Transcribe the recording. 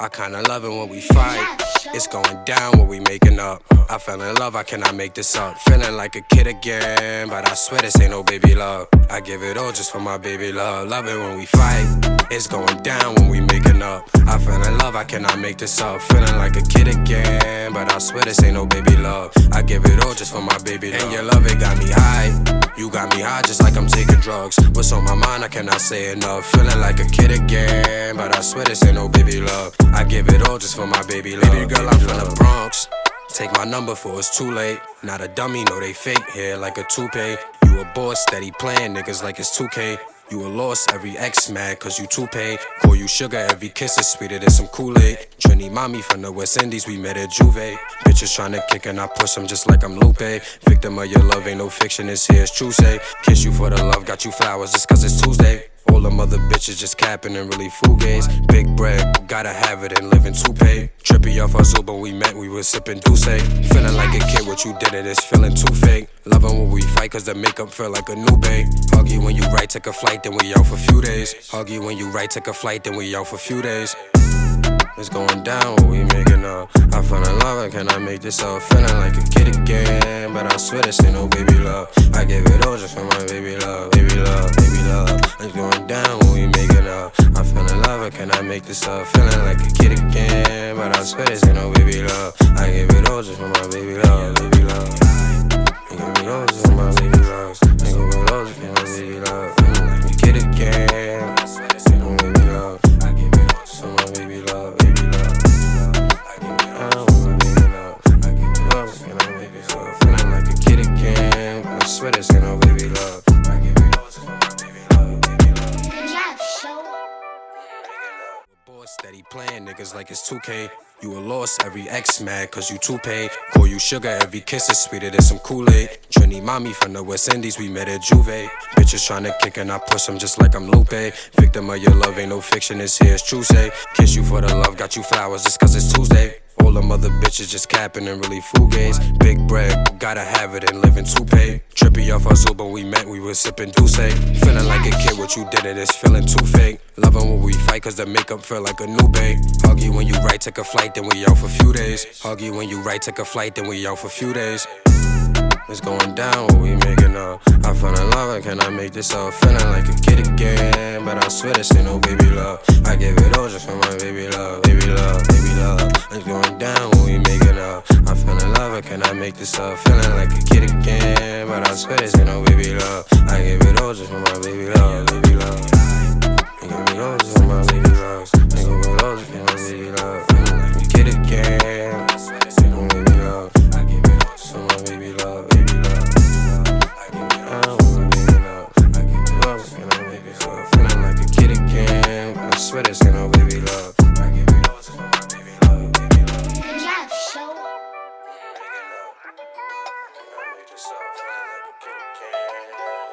I kinda love it when we fight. It's going down when we making up. I fell in love, I cannot make this up. Feeling like a kid again, but I swear this ain't no baby love. I give it all just for my baby love. Love it when we fight. It's going down when we making up. I fell in love, I cannot make this up. Feeling like a kid again, but I swear this ain't no baby love. I give it all just for my baby love. And your love, it got me high. You got me high just like I'm taking drugs. What's on my mind, I cannot say enough. Feeling like a kid again, but I swear this ain't no baby love. I give it all just for my baby love. Baby girl, I'm from the Bronx. Take my number for it's too late. Not a dummy, no they fake hair like a toupee. You a boss, steady playing niggas like it's 2K. You a loss, every ex mad cause you too paid. Call you sugar, every kiss is sweeter than some Kool-Aid. Trini mommy from the West Indies, we met at Juve. Bitches tryna kick and I push them just like I'm Lupe. Victim of your love, ain't no fiction, it's here, it's true say. Kiss you for the love, got you flowers just cause it's Tuesday. All them other bitches just capping and really fugaze. Big bread, gotta have it and living toupee. Trippy off our Zuba, we met, we was sipping Douce. Feeling like a kid, what you did it is feeling too fake. Loving when we fight cause the makeup feel like a new babe. Hug you when you right, take a flight, then we out for few days. Hug you when you right, take a flight, then we out for few days. It's going down when we making up. I fell in love, and can I make this up? Feeling like a kid again, but I swear this ain't no baby love. I give it all just for my baby love, baby love, baby love. It's going down when we make it up. I fell in love, and can I make this up? Feeling like a kid again, but I swear this ain't no baby love. I give it all just for my baby love, baby love. I give it all just for my baby love. I give it all just for my baby love. Feeling like a kid again, I swear this ain't no baby love. I give it all just for my baby love. I swear this ain't no baby love. I give it all to my baby love, baby love. Boss steady playing niggas like it's 2K. You a loss, every ex mad cause you too paid. Call you sugar, every kiss is sweeter than some Kool-Aid. Trini mommy from the West Indies, we met at Juve. Bitches tryna kick and I push them just like I'm Lupe. Victim of your love, ain't no fiction, it's here, it's true say. Kiss you for the love, got you flowers just cause it's Tuesday. All them other bitches just capping and really fugaze. Big bread, gotta have it and living toupee. Trippy off our Zuba, we met, we was sipping Douce. Feeling like a kid, what you did it is feeling too fake. Loving when we fight cause the makeup feel like a new babe. Hug you when you right, take a flight, then we out for few days. Hug you when you right, take a flight, then we out for few days. It's going down when we making up. I fell in love, and can I make this up? Feeling like a kid again, but I swear this ain't no baby love. I give it all just for my baby love, baby love, baby love. It's going down when we make it up. I fell in love, and can I make this up? Feeling like a kid again, but I swear this ain't no baby love. I give it all just for my baby love, baby